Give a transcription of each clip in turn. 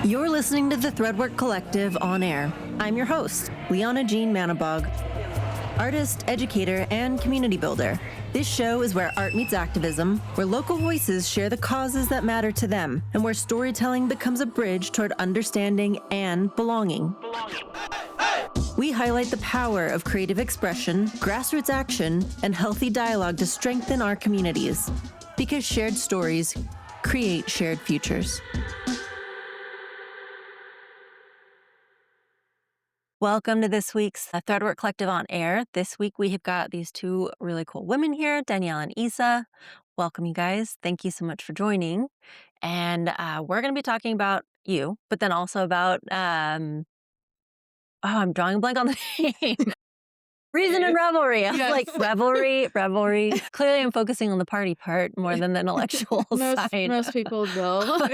You're listening to the Threadwork Collective on air. I'm your host, Liana Jean Manabog, artist, educator, and community builder. This show is where art meets activism, where local voices share the causes that matter to them, and where storytelling becomes a bridge toward understanding and belonging. We highlight the power of creative expression, grassroots action, and healthy dialogue to strengthen our communities. Because shared stories create shared futures. Welcome to this week's Threadwork Collective on air. This week we have got these two really cool women here, Danielle and Isa. Welcome, you guys. Thank you so much for joining. And we're going to be talking about you, but then also about, I'm drawing a blank on the name. Reason and Revelry. I was like, revelry. Clearly, I'm focusing on the party part more than the intellectual side. Most people will.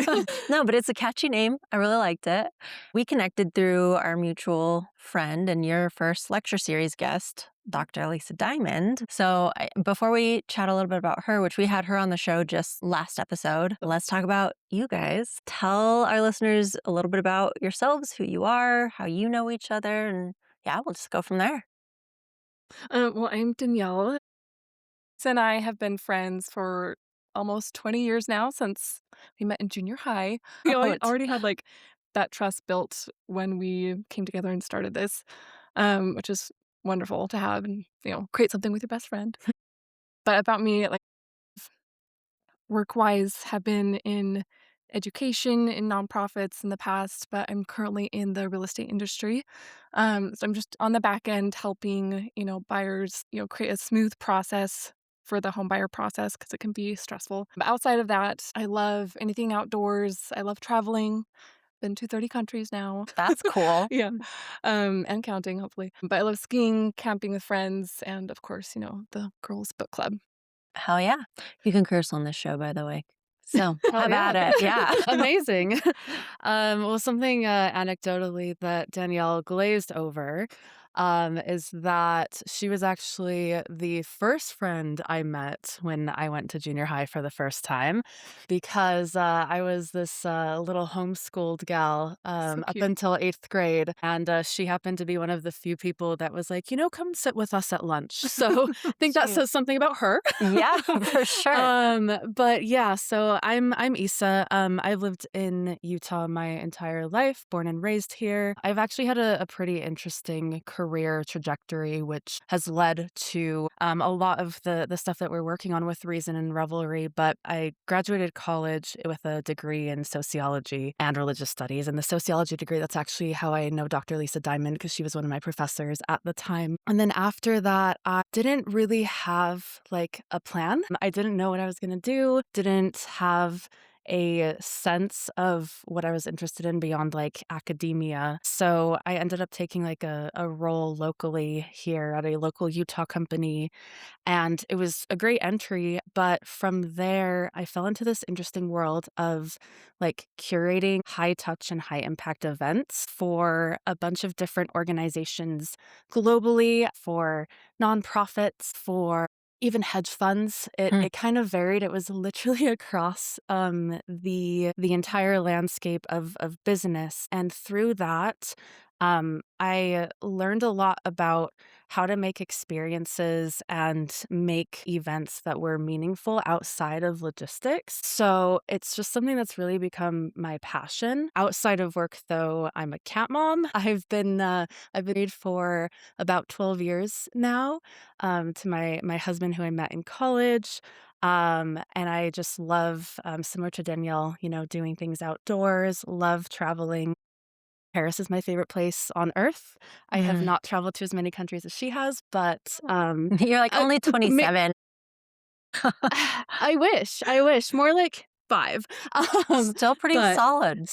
No, but it's a catchy name. I really liked it. We connected through our mutual friend and your first lecture series guest, Dr. Lisa Diamond. So before we chat a little bit about her, which we had her on the show just last episode, let's talk about you guys. Tell our listeners a little bit about yourselves, who you are, how you know each other, and yeah, we'll just go from there. Well, I'm Danielle. Lisa and I have been friends for almost 20 years now, since we met in junior high. We already had like that trust built when we came together and started this, which is wonderful to have and, create something with your best friend. But about me, like work-wise, have been in education in nonprofits in the past, but I'm currently in the real estate industry. So I'm just on the back end helping, buyers, create a smooth process for the home buyer process, because it can be stressful. But outside of that, I love anything outdoors. I love traveling. Been to 30 countries now. That's cool. Yeah. And counting, hopefully. But I love skiing, camping with friends, and of course, the girls' book club. Hell yeah. You can curse on this show, by the way. So how about it? Yeah. Amazing. Well, something anecdotally that Danielle glazed over is that she was actually the first friend I met when I went to junior high for the first time, because I was this little homeschooled gal up cute. until 8th grade. And she happened to be one of the few people that was like, come sit with us at lunch. So I think that says something about her. Yeah, for sure. But yeah, so I'm Isa. I've lived in Utah my entire life, born and raised here. I've actually had a pretty interesting career trajectory, which has led to a lot of the stuff that we're working on with Reason and Revelry. But I graduated college with a degree in sociology and religious studies. And the sociology degree, that's actually how I know Dr. Lisa Diamond, because she was one of my professors at the time. And then after that, I didn't really have like a plan. I didn't know what I was going to do, didn't have a sense of what I was interested in beyond like academia. So I ended up taking like a role locally here at a local Utah company. And it was a great entry. But from there, I fell into this interesting world of like curating high touch and high impact events for a bunch of different organizations globally, for nonprofits, for even hedge funds. It kind of varied. It was literally across the entire landscape of business. And through that, I learned a lot about how to make experiences and make events that were meaningful outside of logistics. So it's just something that's really become my passion. Outside of work, though, I'm a cat mom. I've been married for about 12 years now to my husband, who I met in college. And I just love, similar to Danielle, doing things outdoors, love traveling. Paris is my favorite place on earth. I have not traveled to as many countries as she has, but You're like only 27. I wish more like 5. Still pretty solid.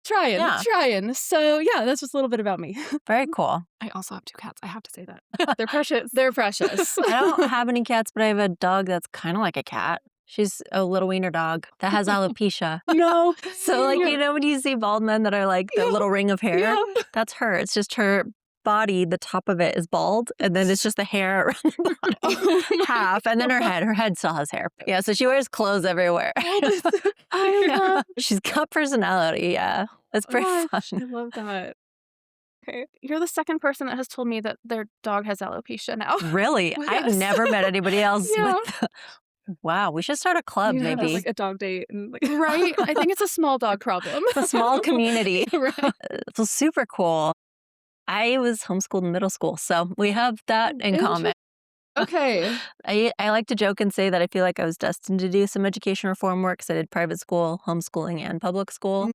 Trying. So yeah, that's just a little bit about me. Very cool. I also have 2 cats. I have to say that. They're precious. They're precious. I don't have any cats, but I have a dog that's kind of like a cat. She's a little wiener dog that has alopecia. No. So like, when you see bald men that are like the little ring of hair, that's her. It's just her body, the top of it is bald, and then it's just the hair around the bottom half, and then her head still has hair. Yeah, so she wears clothes everywhere. Oh, that's so cute. I Yeah. love She's got personality, yeah. That's pretty Gosh, I fun. love that. Okay. You're the second person that has told me that their dog has alopecia now. Really? I've Yes. never met anybody else Yeah. with wow, we should start a club We should have, maybe. like, a dog date and, like Right? I think it's a small dog problem. It's a small community. Right. It's super cool. I was homeschooled in middle school, so we have that in common. Okay. I like to joke and say that I feel like I was destined to do some education reform work because I did private school, homeschooling, and public school.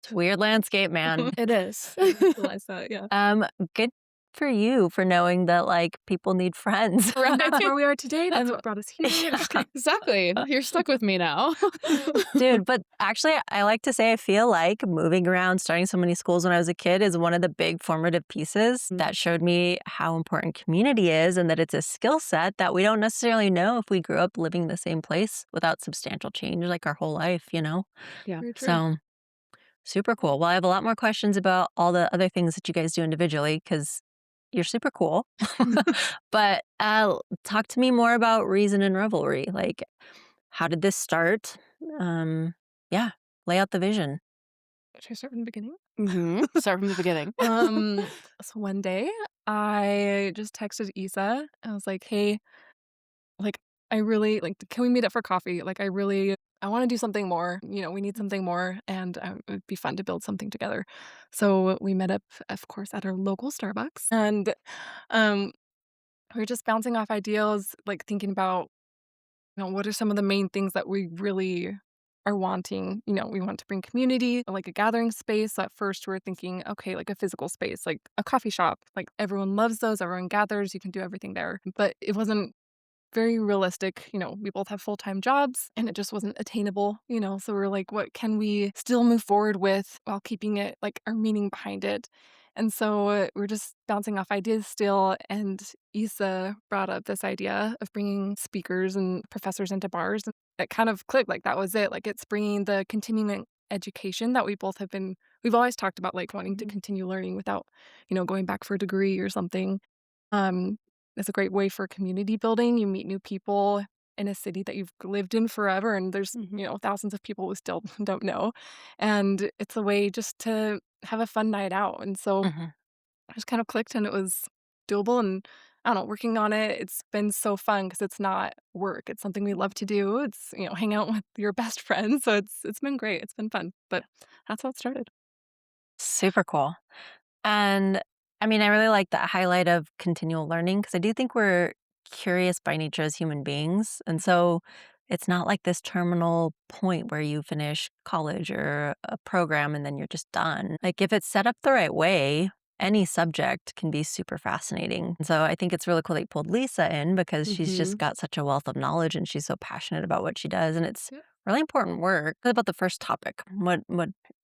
It's a weird landscape, man. It is. I realize that, yeah. Good for you for knowing that like people need friends. Right, that's where we are today, that's what brought us here. Exactly. You're stuck with me now. Dude, but actually, I like to say I feel like moving around, starting so many schools when I was a kid is one of the big formative pieces that showed me how important community is and that it's a skill set that we don't necessarily know if we grew up living in the same place without substantial change like our whole life, you know? Yeah. Very true. So super cool. Well, I have a lot more questions about all the other things that you guys do individually because you're super cool. But talk to me more about Reason and Revelry. Like, how did this start? Yeah, lay out the vision. Should I start from the beginning? Start from the beginning. So one day I just texted Isa. I was like, "Hey, like, I really like, can we meet up for coffee? Like, I want to do something more. You know, we need something more, and it would be fun to build something together." So we met up, of course, at our local Starbucks, and um, we were just bouncing off ideas, like thinking about, what are some of the main things that we really are wanting? We want to bring community, like a gathering space. So at first, we were thinking, okay, like a physical space, like a coffee shop. Like everyone loves those, everyone gathers, you can do everything there. But it wasn't very realistic. We both have full-time jobs and it just wasn't attainable. So we're like, what can we still move forward with while keeping it like our meaning behind it? And so we're just bouncing off ideas still. And Issa brought up this idea of bringing speakers and professors into bars. And it kind of clicked. Like that was it. Like it's bringing the continuing education that we've always talked about, like wanting to continue learning without, going back for a degree or something. Um, it's a great way for community building. You meet new people in a city that you've lived in forever, and there's, thousands of people who still don't know. And it's a way just to have a fun night out. And so Mhm. I just kind of clicked and it was doable. And I don't know, working on it, it's been so fun because it's not work. It's something we love to do. It's, hang out with your best friends. So it's been great. It's been fun. But that's how it started. Super cool. And I mean, I really like that highlight of continual learning because I do think we're curious by nature as human beings. And so it's not like this terminal point where you finish college or a program and then you're just done. Like, if it's set up the right way, any subject can be super fascinating. And so I think it's really cool that you pulled Lisa in because she's just got such a wealth of knowledge and she's so passionate about what she does. And it's Yeah. really important work. What about the first topic? What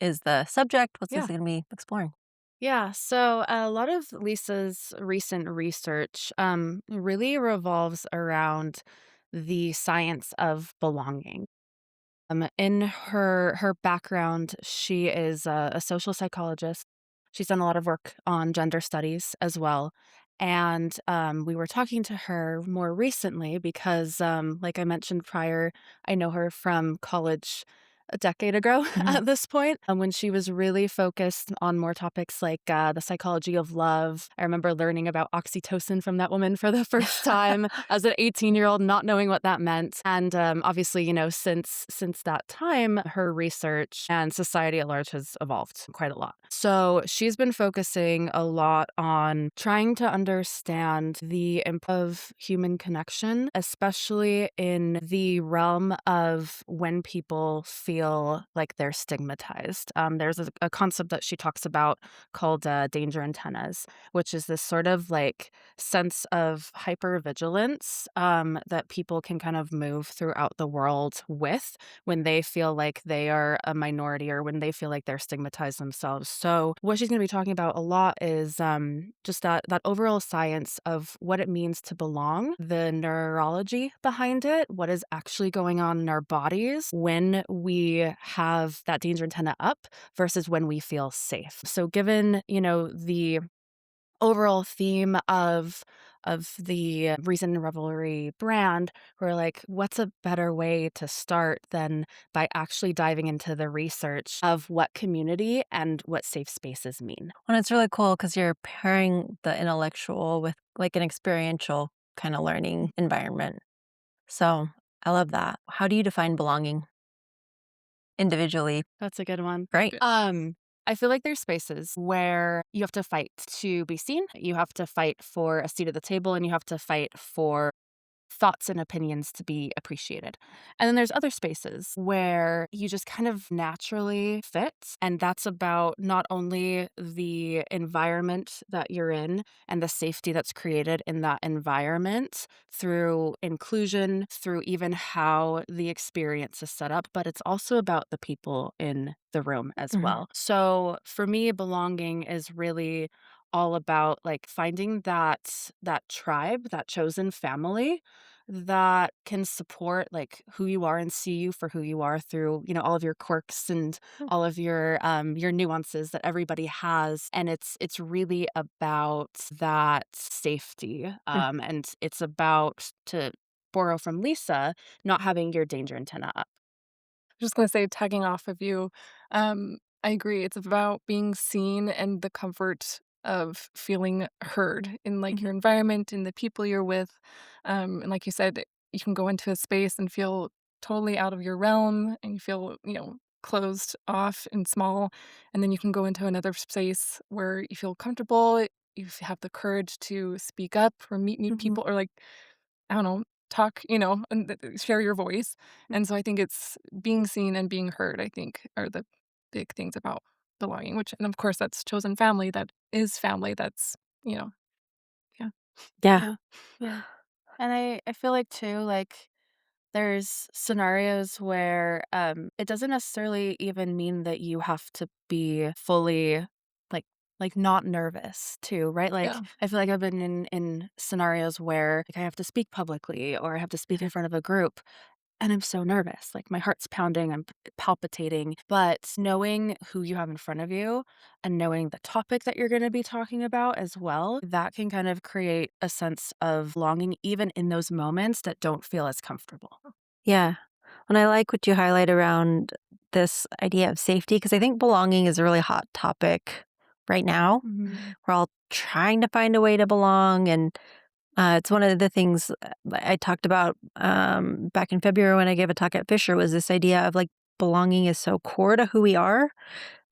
is the subject? What's this Yeah. going to be exploring? Yeah, so a lot of Lisa's recent research really revolves around the science of belonging. In her background, she is a social psychologist. She's done a lot of work on gender studies as well. And we were talking to her more recently because, like I mentioned prior, I know her from college a decade ago Mhm. at this point, when she was really focused on more topics like the psychology of love. I remember learning about oxytocin from that woman for the first time as an 18-year-old, not knowing what that meant. And obviously, since that time, her research and society at large has evolved quite a lot. So she's been focusing a lot on trying to understand the impact of human connection, especially in the realm of when people feel like they're stigmatized. There's a concept that she talks about called danger antennas, which is this sort of like sense of hypervigilance that people can kind of move throughout the world with when they feel like they are a minority or when they feel like they're stigmatized themselves. So what she's going to be talking about a lot is just that overall science of what it means to belong, the neurology behind it, what is actually going on in our bodies when we we have that danger antenna up versus when we feel safe. So given, the overall theme of the Reason and Revelry brand, we're like, what's a better way to start than by actually diving into the research of what community and what safe spaces mean? And it's really cool because you're pairing the intellectual with like an experiential kind of learning environment. So I love that. How do you define belonging individually? That's a good one. Great. I feel like there's spaces where you have to fight to be seen, you have to fight for a seat at the table, and you have to fight for thoughts and opinions to be appreciated. And then there's other spaces where you just kind of naturally fit. And that's about not only the environment that you're in and the safety that's created in that environment through inclusion, through even how the experience is set up, but it's also about the people in the room as Mhm. well. So for me, belonging is really all about like finding that tribe, that chosen family that can support like who you are and see you for who you are through, all of your quirks and all of your nuances that everybody has. And it's really about that safety. And it's about, to borrow from Lisa, not having your danger antenna up. Just gonna say, tagging off of you, I agree. It's about being seen and the comfort of feeling heard in like Mhm. your environment, in the people you're with. And like you said, you can go into a space and feel totally out of your realm and you feel, closed off and small. And then you can go into another space where you feel comfortable. You have the courage to speak up or meet new Mhm. people or like, I don't know, talk, and share your voice. And so I think it's being seen and being heard, I think, are the big things about belonging, which, and of course, that's chosen family. That is family. That's, you know, yeah. Yeah. Yeah. Yeah. And I feel like too, like there's scenarios where it doesn't necessarily even mean that you have to be fully like not nervous too, right? Like Yeah. I feel like I've been in scenarios where like I have to speak publicly or I have to speak in front of a group and I'm so nervous. Like my heart's pounding, I'm palpitating. But knowing who you have in front of you and knowing the topic that you're going to be talking about as well, that can kind of create a sense of longing, even in those moments that don't feel as comfortable. Yeah. And I like what you highlight around this idea of safety because I think belonging is a really hot topic right now. Mhm. We're all trying to find a way to belong. And it's one of the things I talked about back in February when I gave a talk at Fisher was this idea of like belonging is so core to who we are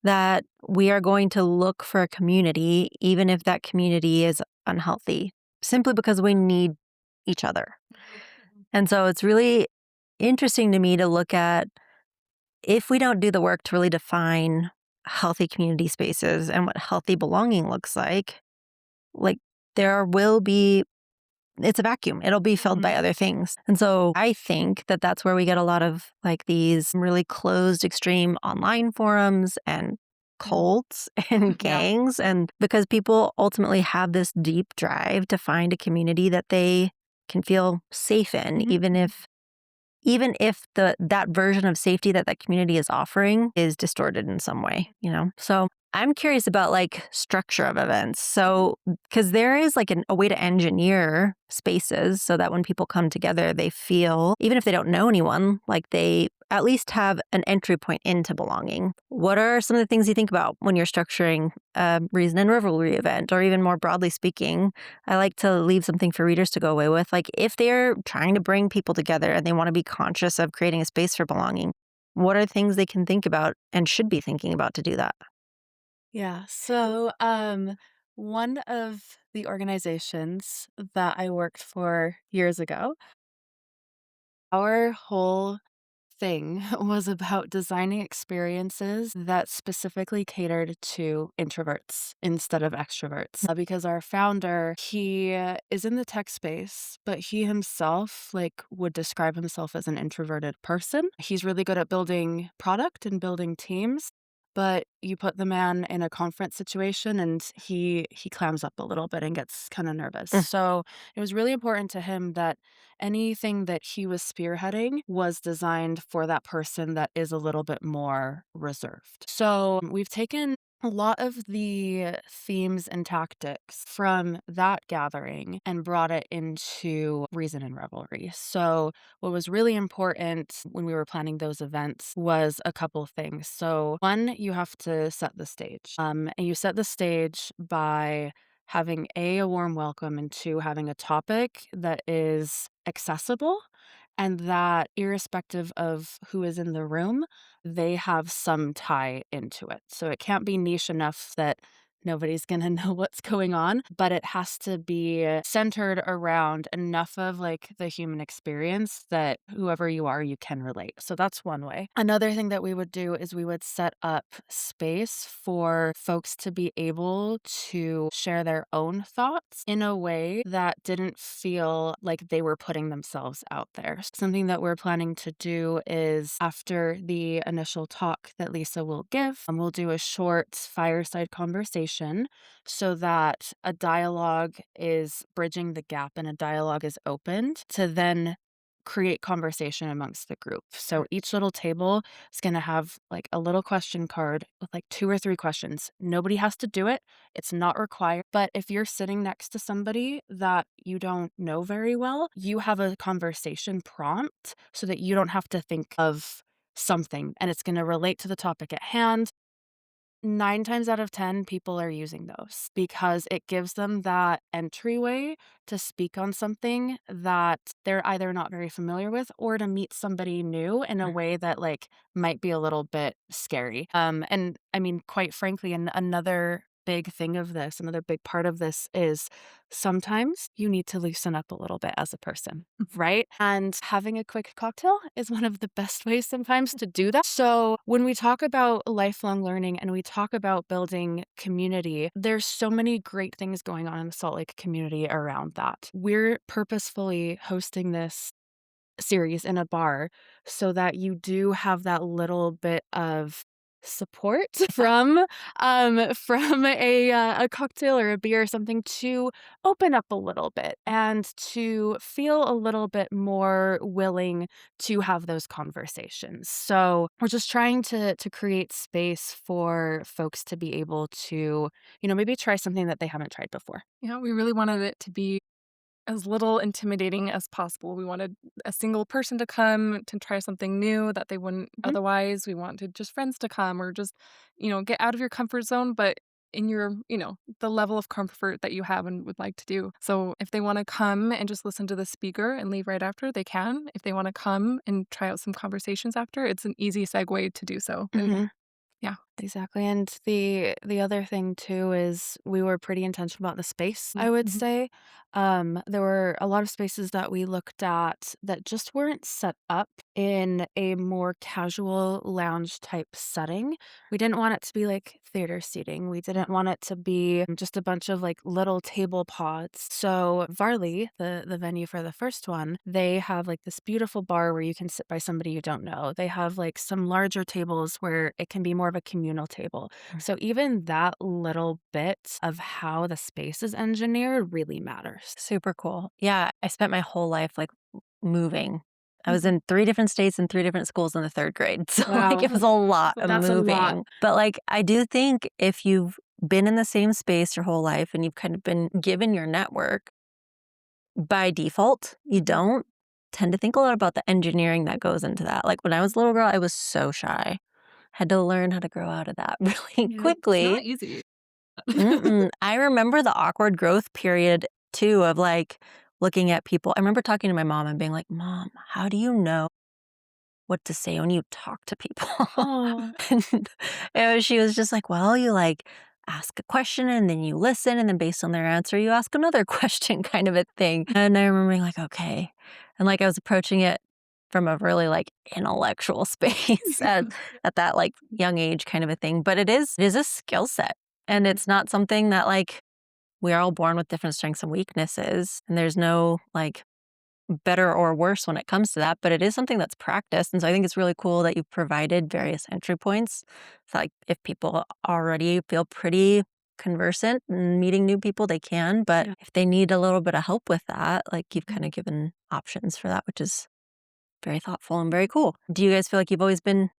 that we are going to look for a community, even if that community is unhealthy, simply because we need each other. And so it's really interesting to me to look at if we don't do the work to really define healthy community spaces and what healthy belonging looks like there will be it's a vacuum. It'll be filled by Mhm. other things. And so I think that that's where we get a lot of like these really closed, extreme online forums and Yeah. cults and Yeah. gangs. And because people ultimately have this deep drive to find a community that they can feel safe in, Mhm. even if that version of safety that community is offering is distorted in some way. So I'm curious about like structure of events. So because there is like a way to engineer spaces so that when people come together, they feel, even if they don't know anyone, like they at least have an entry point into belonging. What are some of the things you think about when you're structuring a Reason and Revelry event, or even more broadly speaking? I like to leave something for readers to go away with. Like if they're trying to bring people together and they want to be conscious of creating a space for belonging, what are things they can think about and should be thinking about to do that? Yeah. So, one of the organizations that I worked for years ago, our whole thing was about designing experiences that specifically catered to introverts instead of extroverts. Because our founder, he is in the tech space, but he himself like would describe himself as an introverted person. He's really good at building product and building teams. but you put the man in a conference situation and he clams up a little bit and gets kind of nervous. Mm. So it was really important to him that anything that he was spearheading was designed for that person that is a little bit more reserved. So we've taken a lot of the themes and tactics from that gathering and brought it into Reason and Revelry. So what was really important when we were planning those events was a couple things. So one, you have to set the stage. And you set the stage by having a warm welcome, and two, having a topic that is accessible and that irrespective of who is in the room, they have some tie into it. So it can't be niche enough that nobody's going to know what's going on, but it has to be centered around enough of like the human experience that whoever you are, you can relate. So that's one way. Another thing that we would do is we would set up space for folks to be able to share their own thoughts in a way that didn't feel like they were putting themselves out there. Something that we're planning to do is after the initial talk that Lisa will give, we'll do a short fireside conversation so that a dialogue is bridging the gap and a dialogue is opened to then create conversation amongst the group. So each little table is going to have like a little question card with like 2 or 3 questions. Nobody has to do it. It's not required. But if you're sitting next to somebody that you don't know very well, you have a conversation prompt so that you don't have to think of something and it's going to relate to the topic at hand. 9 times out of 10, people are using those because it gives them that entryway to speak on something that they're either not very familiar with or to meet somebody new in a way that like might be a little bit scary. And I mean, quite frankly, and another big thing of this, another big part of this is sometimes you need to loosen up a little bit as a person, right? And having a quick cocktail is one of the best ways sometimes to do that. So when we talk about lifelong learning and we talk about building community, there's so many great things going on in the Salt Lake community around that. We're purposefully hosting this series in a bar so that you do have that little bit of support from a cocktail or a beer or something to open up a little bit and to feel a little bit more willing to have those conversations. So we're just trying to create space for folks to be able to, maybe try something that they haven't tried before. Yeah, we really wanted it to be as little intimidating as possible. We wanted a single person to come to try something new that they wouldn't otherwise. We wanted just friends to come or just, get out of your comfort zone, but in your, the level of comfort that you have and would like to do. So if they want to come and just listen to the speaker and leave right after, they can. If they want to come and try out some conversations after, it's an easy segue to do so. And yeah. Exactly. And the other thing too is we were pretty intentional about the space, I would say. There were a lot of spaces that we looked at that just weren't set up in a more casual lounge type setting. We didn't want it to be like theater seating. We didn't want it to be just a bunch of like little table pods. So Varley, the venue for the first one, they have like this beautiful bar where you can sit by somebody you don't know. They have like some larger tables where it can be more of a communal table. So even that little bit of how the space is engineered really matters. Super cool. Yeah, I spent my whole life like moving. I was in 3 different states and 3 different schools in the 3rd grade. So like it was a lot of That's a moving. lot. But like I do think if you've been in the same space your whole life and you've kind of been given your network, by default, you don't tend to think a lot about the engineering that goes into that. Like when I was a little girl, I was so shy. Had to learn how to grow out of that really It's quickly. not easy. I remember the awkward growth period too of like looking at people. I remember talking to my mom and being like, "Mom, how do you know what to say when you talk to people?" Oh, And she was just like, "Well, you like ask a question and then you listen and then based on their answer you ask another question," kind of a thing. And I remember being like, "Okay." And like I was approaching it from a really like intellectual space at that like young age kind of a thing. But it is a skill set. And it's not something that like we are all born with different strengths and weaknesses. And there's no like better or worse when it comes to that, but it is something that's practiced. And so I think it's really cool that you provided various entry points. So like if people already feel pretty conversant and meeting new people, they can. But Yeah. if they need a little bit of help with that, like you've Mhm. kind of given options for that, which is very thoughtful and very cool. Do you guys feel like you've always been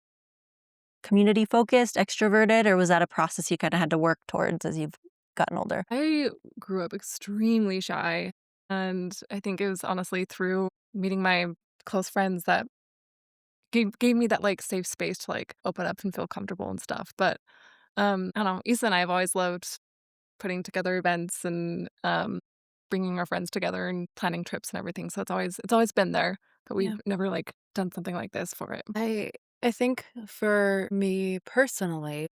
community focused, extroverted, or was that a process you kind of had to work towards as you've gotten older? I grew up extremely shy, and I think it was honestly through meeting my close friends that gave me that, like, safe space to, like, open up and feel comfortable and stuff, but, I don't know, Issa and I have always loved putting together events and, bringing our friends together and planning trips and everything, so it's always been there, but we've Yeah. never, like, done something like this for it. I think for me personally,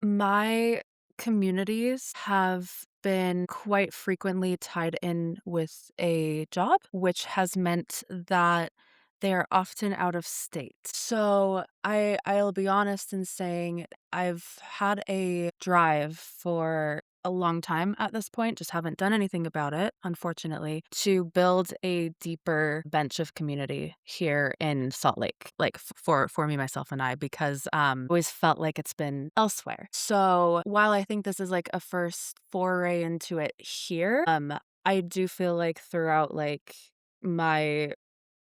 my communities have been quite frequently tied in with a job, which has meant that they're often out of state. So I'll be honest in saying I've had a drive for a long time at this point, just haven't done anything about it, unfortunately, to build a deeper bench of community here in Salt Lake, like for me, myself, and I, because always felt like it's been elsewhere. So while I think this is like a first foray into it here, I do feel like throughout like my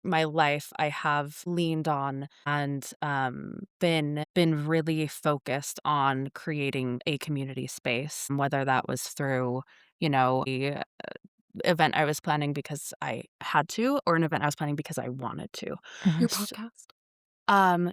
my life I have leaned on and been really focused on creating a community space, whether that was through, a event I was planning because I had to, or an event I was planning because I wanted to. Mhm. Your podcast?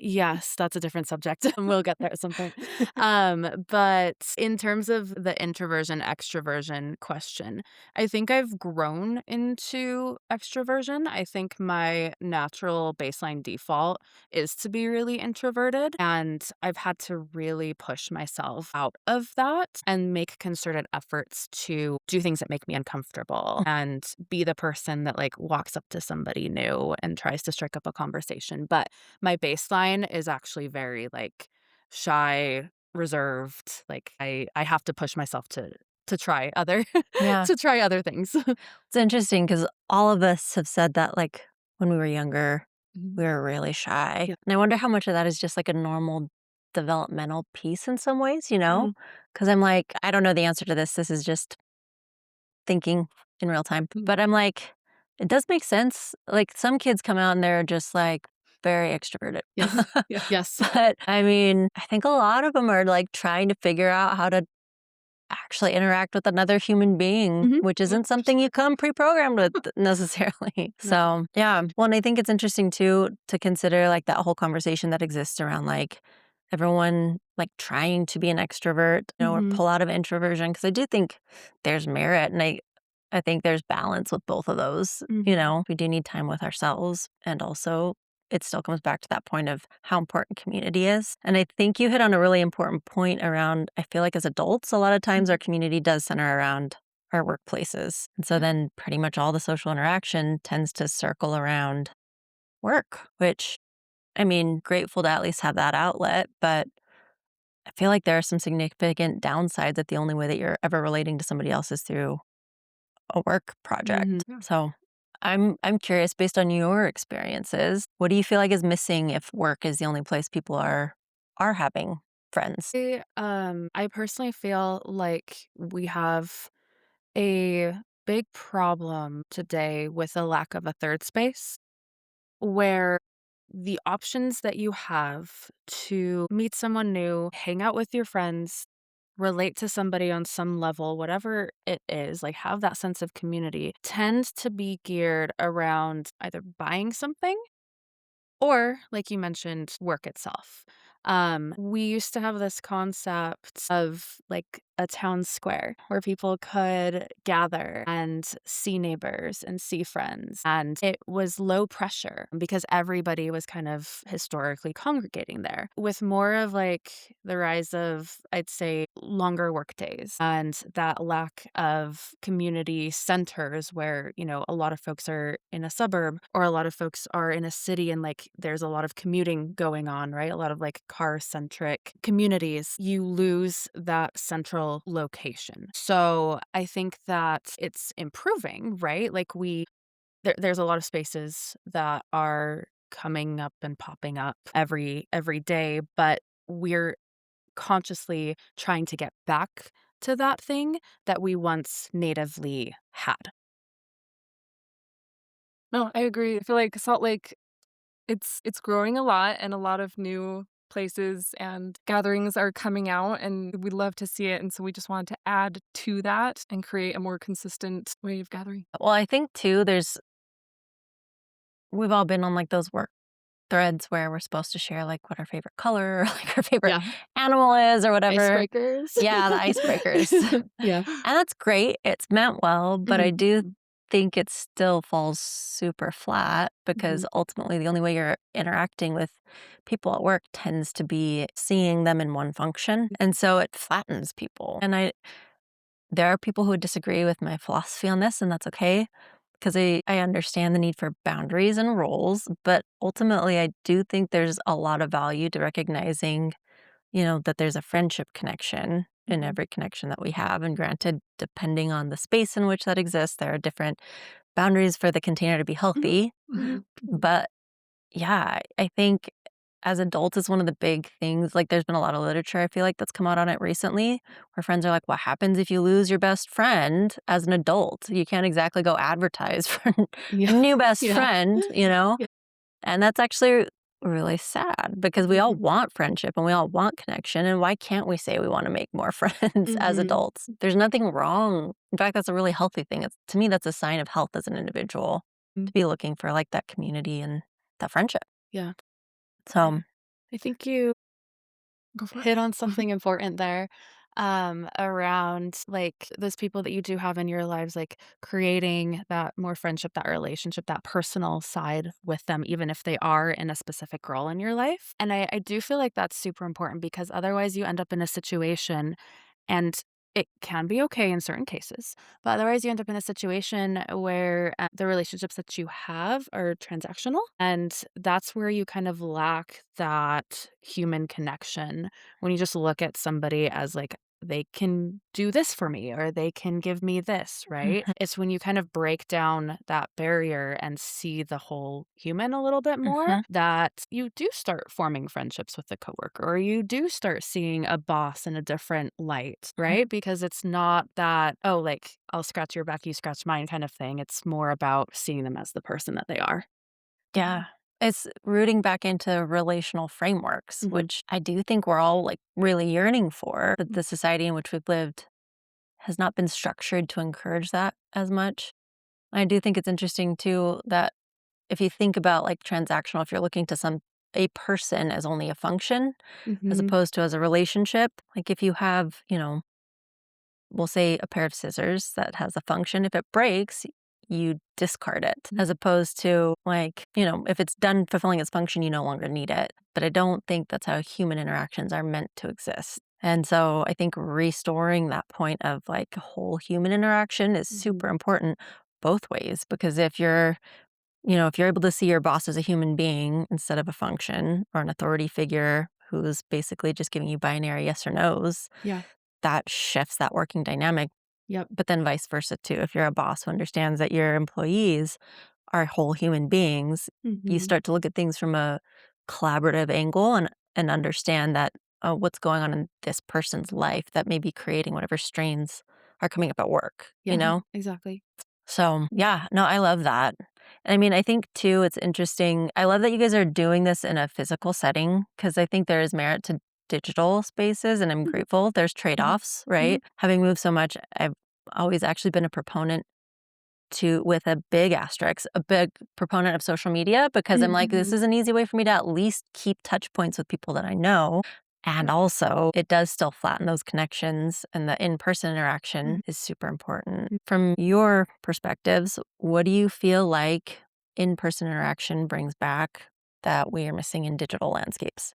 Yes, that's a different subject. We'll get there at some point. But in terms of the introversion extroversion question, I think I've grown into extroversion. I think my natural baseline default is to be really introverted, and I've had to really push myself out of that and make concerted efforts to do things that make me uncomfortable and be the person that like walks up to somebody new and tries to strike up a conversation. But my baseline is actually very, like, shy, reserved, like, I have to push myself to try other Yeah. to try other things. It's interesting because all of us have said that, like, when we were younger, Mhm. we were really shy. Yeah. And I wonder how much of that is just like a normal developmental piece in some ways, you know? Mhm. Because I'm like, I don't know the answer to this. This is just thinking in real time. Mhm. But I'm like, it does make sense. Like, some kids come out and they're just like very extroverted. Yes. Yeah. Yes. But I mean, I think a lot of them are like trying to figure out how to actually interact with another human being, Mhm. which Oh, isn't for something sure. you come pre-programmed with necessarily. No. So, yeah. Well, and I think it's interesting too to consider like that whole conversation that exists around like everyone like trying to be an extrovert, or Mhm. pull out of introversion. Cause I do think there's merit and I think there's balance with both of those. Mhm. We do need time with ourselves and also it still comes back to that point of how important community is. And I think you hit on a really important point around, I feel like as adults, a lot of times Mhm. our community does center around our workplaces. And so Yeah. then pretty much all the social interaction tends to circle around work, which I mean, grateful to at least have that outlet. But I feel like there are some significant downsides that the only way that you're ever relating to somebody else is through a work Mhm. project. Yeah. So I'm curious, based on your experiences, what do you feel like is missing if work is the only place people are having friends? I personally feel like we have a big problem today with a lack of a third space, where the options that you have to meet someone new, hang out with your friends, relate to somebody on some level, whatever it is, like have that sense of community, tend to be geared around either buying something or, like you mentioned, work itself. We used to have this concept of like a town square where people could gather and see neighbors and see friends. And it was low pressure because everybody was kind of historically congregating there. With more of like the rise of, I'd say, longer work days and that lack of community centers where, a lot of folks are in a suburb or a lot of folks are in a city and like there's a lot of commuting going on, right? A lot of like car centric communities, you lose that central location. So I think that it's improving, right? Like there's a lot of spaces that are coming up and popping up every day, but we're consciously trying to get back to that thing that we once natively had. No, I agree. I feel like Salt Lake, it's growing a lot, and a lot of new places and gatherings are coming out, and we love to see it, and so we just wanted to add to that and create a more consistent way of gathering. Well, I think too, we've all been on like those work threads where we're supposed to share like what our favorite color or like our favorite Yeah. animal is or whatever. Icebreakers. Yeah, the icebreakers. Yeah. And that's great. It's meant well, but I Mhm. do think it still falls super flat because Mhm. ultimately the only way you're interacting with people at work tends to be seeing them in one function. And so it flattens people. And there are people who disagree with my philosophy on this, and that's okay because I understand the need for boundaries and roles. But ultimately, I do think there's a lot of value to recognizing, that there's a friendship connection in Mhm. every connection that we have. And granted, depending on the space in which that exists, there are different boundaries for the container to be Mhm. healthy. Mhm. But yeah, I think as adults is one of the big things. Like, there's been a lot of literature, I feel like, that's come out on it recently, where friends are like, "What happens if you lose your best friend as an adult?" You can't exactly go advertise for Yeah. new best Yeah. friend, you know? Yeah. And that's actually really sad because we all Mhm. want friendship and we all want connection. And why can't we say we want to make more friends as Mhm. adults? There's nothing wrong. In fact, that's a really healthy thing. To me, that's a sign of health as an individual Mm. to be looking for like that community and that friendship. Yeah. So, I think you Go for it. hit on something important there, around, like, those people that you do have in your lives, like, creating that more friendship, that relationship, that personal side with them, even if they are in a specific role in your life, and I do feel like that's super important because otherwise you end up in a situation and it can be okay in certain cases, but otherwise you end up in a situation where the relationships that you have are transactional. And that's where you kind of lack that human connection when you just look at somebody as like, they can do this for me or they can give me this, right? mhm, It's when you kind of break down that barrier and see the whole human a little bit more mhm, that you do start forming friendships with a coworker or you do start seeing a boss in a different light, mhm. right? Because it's not that, oh, like, I'll scratch your back, you scratch mine kind of thing. It's more about seeing them as the person that they are. Yeah. It's rooting back into relational frameworks, Mhm. which I do think we're all like really yearning for. But the society in which we've lived has not been structured to encourage that as much. I do think it's interesting too that if you think about like transactional, if you're looking to a person as only a function as Mhm. opposed to as a relationship, like if you have, we'll say a pair of scissors that has a function, if it breaks, you discard it as opposed to like, if it's done fulfilling its function, you no longer need it. But I don't think that's how human interactions are meant to exist. And so I think restoring that point of like whole human interaction is Mhm. super important both ways because if you're able to see your boss as a human being instead of a function or an authority figure who's basically just giving you binary yes or no's, Yeah. that shifts that working dynamic. Yep. But then vice versa too. If you're a boss who understands that your employees are whole human beings, you Mhm. start to look at things from a collaborative angle and understand that what's going on in this person's life that may be creating whatever strains are coming up at work, you Yeah. know? Exactly. So, yeah, no, I love that. And I mean, I think too, it's interesting. I love that you guys are doing this in a physical setting because I think there is merit to digital spaces and I'm Mhm. grateful. There's trade Mhm. offs, Mhm. right? Having moved so much, I've always actually been a proponent with a big asterisk, a big proponent of social media because I'm like, this Mhm. is an easy way for me to at least keep touch points with people that I know. And also, it does still flatten those connections, and the in person Mhm. interaction is super important. From your perspectives, what do you feel like in person interaction brings back that we are missing in digital landscapes?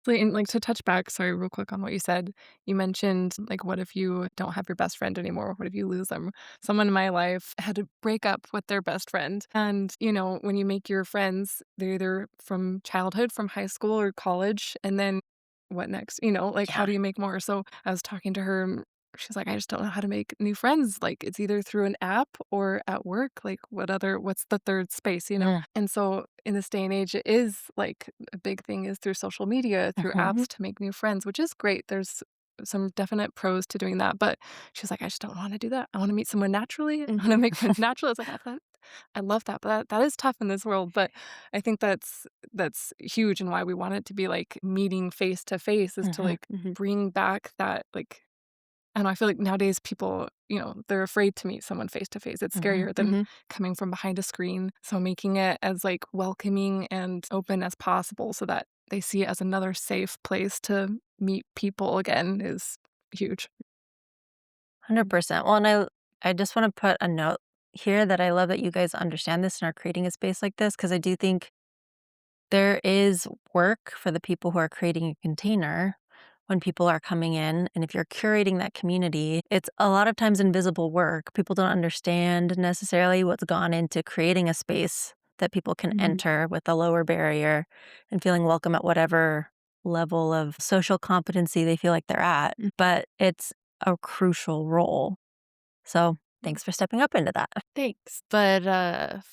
And, like, to touch back, sorry, real quick on what you said, you mentioned, like, what if you don't have your best friend anymore? What if you lose them? Someone in my life had to break up with their best friend. And, when you make your friends, they're either from childhood, from high school or college, and then what next? Like, Yeah. how do you make more? So I was talking to her she's like, "I just don't know how to make new friends, like, it's either through an app or at work, like, what's the 3rd space?" Mm, And so, in this day and age, it is, like, a big thing is through social media, through mhm, apps to make new friends, which is great. There's some definite pros to doing that, but she's like, "I just don't wanna do that. I wanna meet someone naturally. I wanna mhm, make friends naturally." I was like, I love that, but that is tough in this world, but I think that's huge and why we want it to be, like, meeting face to face is to, mhm, like, mhm, bring back that, like, I don't know, I feel like nowadays people, they're afraid to meet someone face to face. It's mhm, scarier than mhm. coming from behind a screen. So making it as, like, welcoming and open as possible so that they see it as another safe place to meet people again is huge. Mm. 100%. Well, and I just want to put a note here that I love that you guys understand this and are creating a space like this because I do think there is work for the people who are creating a container when people are coming in. And if you're curating that community, it's a lot of times invisible work. People don't understand necessarily what's gone into creating a space that people can Mhm. enter with a lower barrier and feeling welcome at whatever level of social competency they feel like they're at. Mm, But it's a crucial role. So thanks for stepping up into that. thanks. But,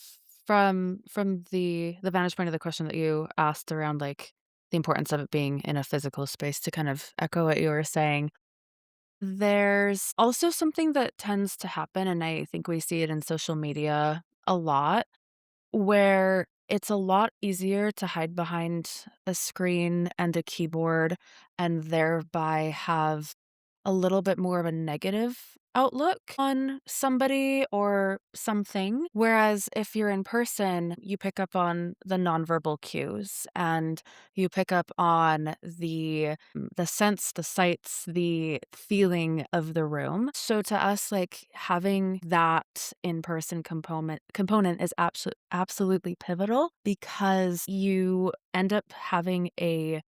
from the vantage point of the question that you asked around, like, the importance of it being in a physical space to kind of echo what you were saying, there's also something that tends to happen, and I think we see it in social media a lot, where it's a lot easier to hide behind a screen and a keyboard and thereby have a little bit more of a negative outlook on somebody or something. Whereas if you're in person, you pick up on the nonverbal cues and you pick up on the sense, the sights, the feeling of the room. So to us, like having that in-person component is absolutely pivotal because you end up having a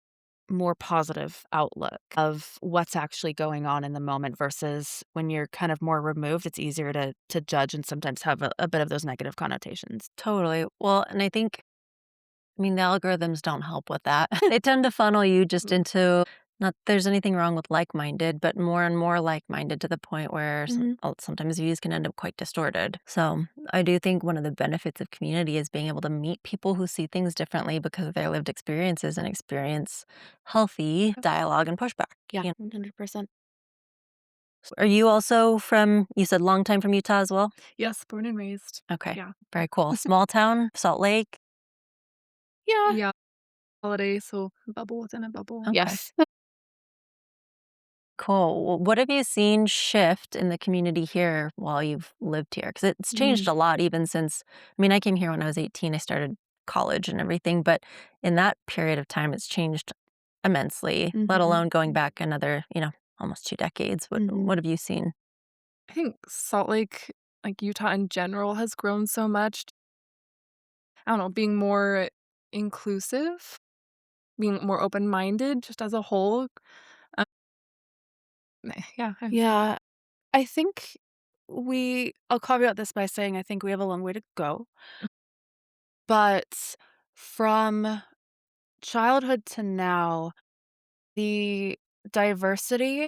more positive outlook of what's actually going on in the moment versus when you're kind of more removed, it's easier to judge and sometimes have a bit of those negative connotations. Totally. Well, and I mean, the algorithms don't help with that. They tend to funnel you just Mm. into not that there's anything wrong with like-minded, but more and more like-minded to the point where Mhm. sometimes views can end up quite distorted. So I do think one of the benefits of community is being able to meet people who see things differently because of their lived experiences and experience healthy dialogue and pushback. Yeah, 100%. Are you also from, you said long time from Utah as well? Yes, born and raised. Okay, Yeah. very cool. Small town, Salt Lake. Yeah. Yeah, holiday, so bubble within a bubble. Okay. Yes. Cool. Well, what have you seen shift in the community here while you've lived here? Because it's changed Mm. a lot even since, I mean, I came here when I was 18. I started college and everything, but in that period of time, it's changed immensely, let Mhm. alone going back another, almost 2 decades. What, Mhm. what have you seen? I think Salt Lake, like Utah in general, has grown so much. I don't know, being more inclusive, being more open-minded just as a whole. Um, yeah, Yeah, I think I'll caveat this by saying I think we have a long way to go, but from childhood to now, the diversity,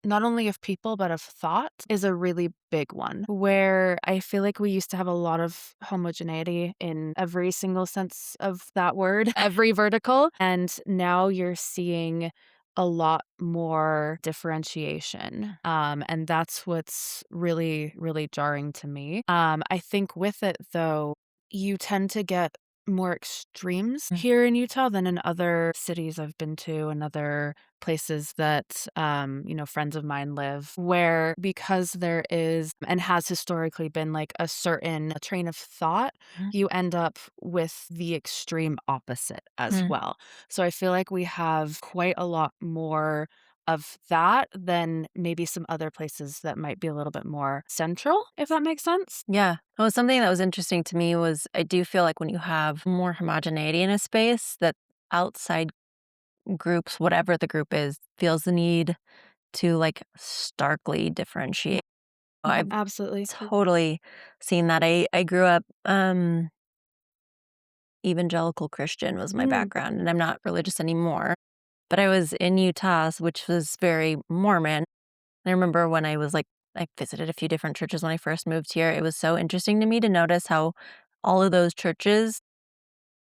not only of people, but of thought, is a really big one. Where I feel like we used to have a lot of homogeneity in every single sense of that word, every vertical. And now you're seeing a lot more differentiation. And that's what's really, really jarring to me. I think with it, though, you tend to get more extremes here in Utah than in other cities I've been to and other places that friends of mine live, where because there is and has historically been like a certain train of thought, you end up with the extreme opposite as Mm. well. So I feel like we have quite a lot more of that than maybe some other places that might be a little bit more central, if that makes sense. Yeah. Well, something that was interesting to me was I do feel like when you have more homogeneity in a space, that outside groups, whatever the group is, feels the need to like starkly differentiate. I've Absolutely. totally seen that. I grew up evangelical Christian was my Mm, background, and I'm not religious anymore. But I was in Utah, which was very Mormon. I remember when I visited a few different churches when I first moved here. It was so interesting to me to notice how all of those churches,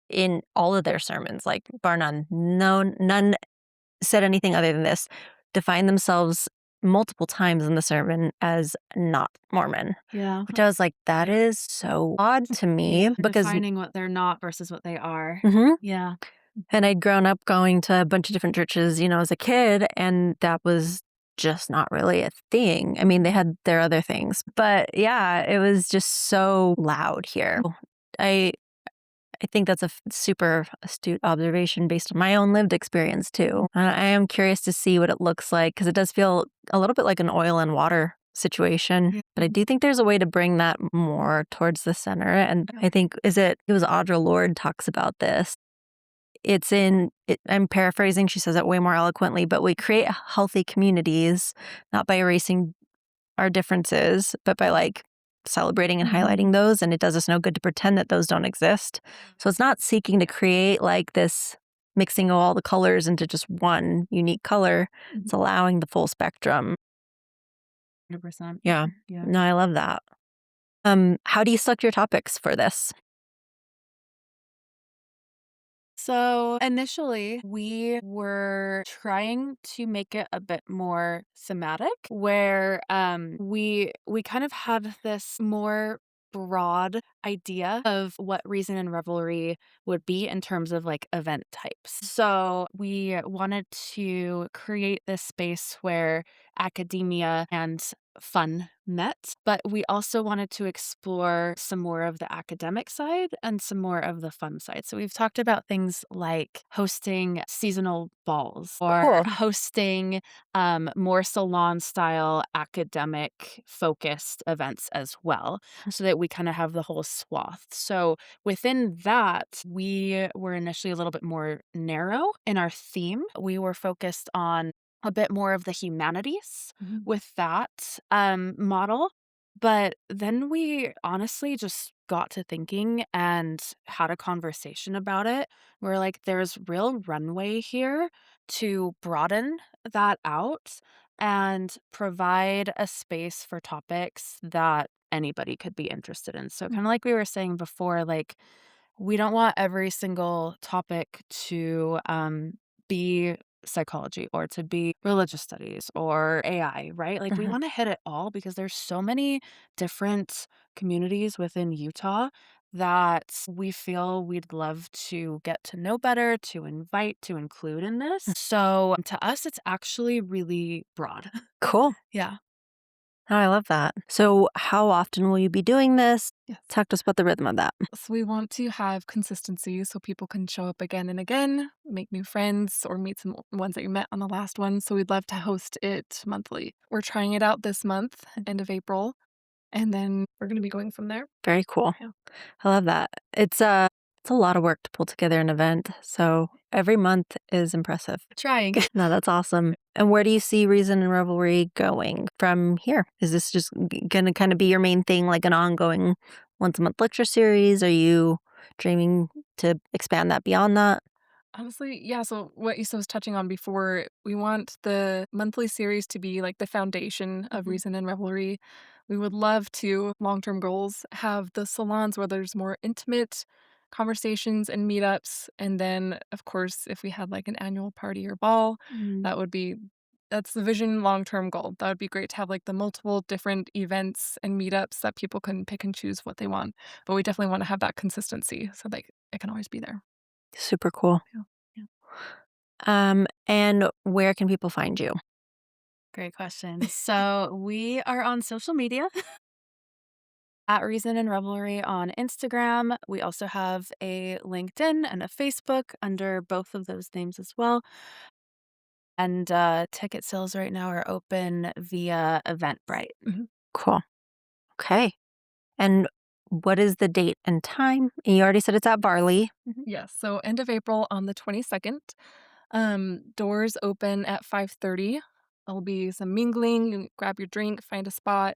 in all of their sermons, like bar none, none said anything other than this, defined themselves multiple times in the sermon as not Mormon, Yeah. which I was like, that is so odd to me because Defining what they're not versus what they are. Mhm. Yeah. And I'd grown up going to a bunch of different churches, as a kid, and that was just not really a thing. I mean, they had their other things, but yeah, it was just so loud here. I I think that's a super astute observation based on my own lived experience too. I am curious to see what it looks like because it does feel a little bit like an oil and water situation. But I do think there's a way to bring that more towards the center. And I think it was Audre Lorde talks about this. I'm paraphrasing, she says it way more eloquently, but we create healthy communities not by erasing our differences, but by celebrating and highlighting those. And it does us no good to pretend that those don't exist. So it's not seeking to create this mixing of all the colors into just one unique color. It's allowing the full spectrum. 100%. Yeah. Yeah. No, I love that. How do you select your topics for this? So initially, we were trying to make it a bit more thematic, where we kind of had this more broad idea of what Reason and Revelry would be in terms of event types. So we wanted to create this space where academia and fun met, but we also wanted to explore some more of the academic side and some more of the fun side. So we've talked about things like hosting seasonal balls or Cool. hosting more salon style academic focused events as well, so that we kind of have the whole swath. So within that, we were initially a little bit more narrow in our theme. We were focused on a bit more of the humanities with that model. But then we honestly just got to thinking and had a conversation about it. We're like, there's real runway here to broaden that out and provide a space for topics that anybody could be interested in. So, kind of like we were saying before, we don't want every single topic to be psychology or to be religious studies or AI, right? We want to hit it all because there's so many different communities within Utah that we feel we'd love to get to know better, to invite, to include in this. So to us, it's actually really broad. Cool. Yeah. Oh, I love that. So how often will you be doing this? Yes. Talk to us about the rhythm of that. So we want to have consistency so people can show up again and again, make new friends, or meet some ones that you met on the last one. So we'd love to host it monthly. We're trying it out this month, end of April, and then we're going to be going from there. Very cool. Yeah. I love that. It's a lot of work to pull together an event. So every month is impressive. Trying. No, that's awesome. And where do you see Reason and Revelry going from here? Is this just going to kind of be your main thing, like an ongoing once a month lecture series? Are you dreaming to expand that beyond that? Honestly, yeah. So what Issa was touching on before, we want the monthly series to be like the foundation of Reason and Revelry. We would love to, long-term goals, have the salons where there's more intimate conversations and meetups. And then, of course, if we had like an annual party or ball, that would be that's the vision long-term goal. That would be great to have like the multiple different events and meetups that people can pick and choose what they want. But we definitely want to have that consistency so like it can always be there. Super cool. Yeah. Yeah. And where can people find you? Great question. So we are on social media at Reason and Revelry on Instagram. We also have a LinkedIn and a Facebook under both of those names as well. And ticket sales right now are open via Eventbrite. Cool. Okay. And what is the date and time? You already said it's at Barley. Yes. So end of April on the 22nd. Doors open at 5:30. There'll be some mingling. You grab your drink, find a spot,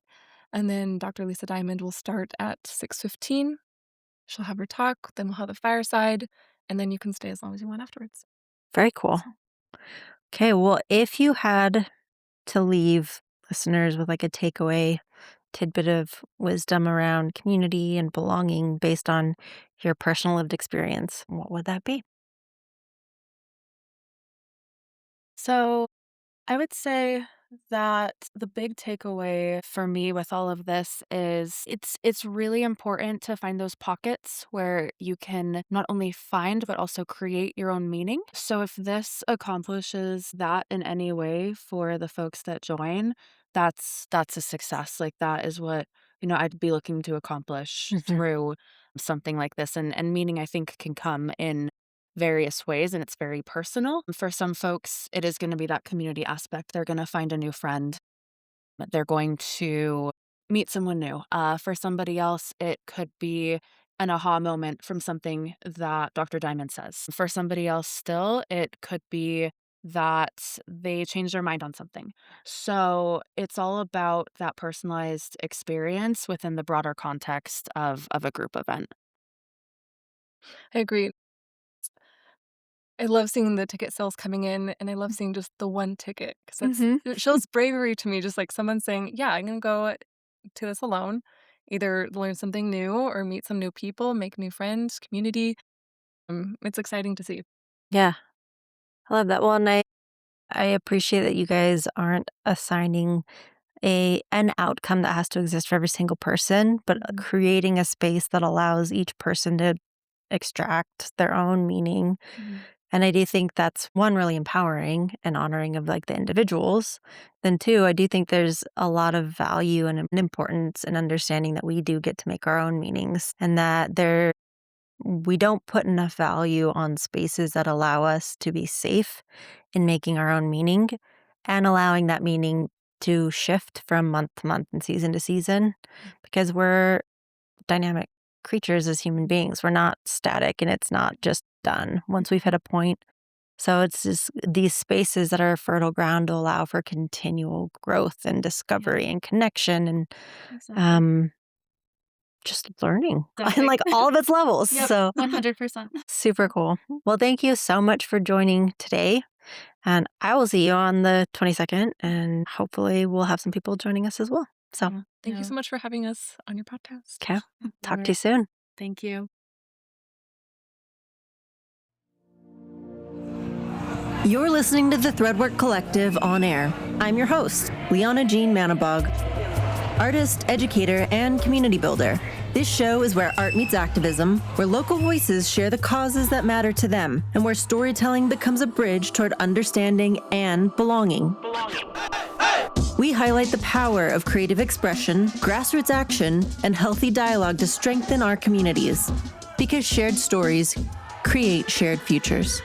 and then Dr. Lisa Diamond will start at 6:15. She'll have her talk. Then we'll have the fireside, and then you can stay as long as you want afterwards. Very cool. Okay. Well, if you had to leave listeners with like a takeaway tidbit of wisdom around community and belonging based on your personal lived experience, what would that be? So I would say that the big takeaway for me with all of this is it's really important to find those pockets where you can not only find but also create your own meaning. So if this accomplishes that in any way for the folks that join, that's a success. Like that is what, I'd be looking to accomplish Mhm. through something like this. And meaning I think can come in various ways and it's very personal. For some folks, it is going to be that community aspect. They're going to find a new friend, but they're going to meet someone new. For somebody else, it could be an aha moment from something that Dr. Diamond says. For somebody else, still, it could be that they change their mind on something. So it's all about that personalized experience within the broader context of a group event. I agree. I love seeing the ticket sales coming in, and I love seeing just the one ticket because Mhm. it shows bravery to me, just like someone saying, "Yeah, I'm gonna go to this alone, either learn something new or meet some new people, make new friends, community." It's exciting to see. Yeah, I love that. Well, and I appreciate that you guys aren't assigning an outcome that has to exist for every single person, but Mhm. creating a space that allows each person to extract their own meaning. Mhm. And I do think that's one, really empowering and honoring of like the individuals. Then two, I do think there's a lot of value and an importance and understanding that we do get to make our own meanings and that we don't put enough value on spaces that allow us to be safe in making our own meaning and allowing that meaning to shift from month to month and season to season because we're dynamic creatures as human beings. We're not static and it's not just done once we've hit a point. So it's just these spaces that are fertile ground to allow for continual growth and Yeah, discovery and connection and exactly. um, just learning on Exactly. like all of its levels. Yep, So 100%. super cool. Well, thank you so much for joining today. And I will see you on the 22nd, and hopefully, we'll have some people joining us as well. So, Yeah, Thank you no, so much for having us on your podcast. okay, love talk to it. you soon. Thank you. You're listening to the Threadwork Collective on air. I'm your host, Liana Jean Manabog, artist, educator, and community builder. This show is where art meets activism, where local voices share the causes that matter to them, and where storytelling becomes a bridge toward understanding and belonging. We highlight the power of creative expression, grassroots action, and healthy dialogue to strengthen our communities. Because shared stories create shared futures.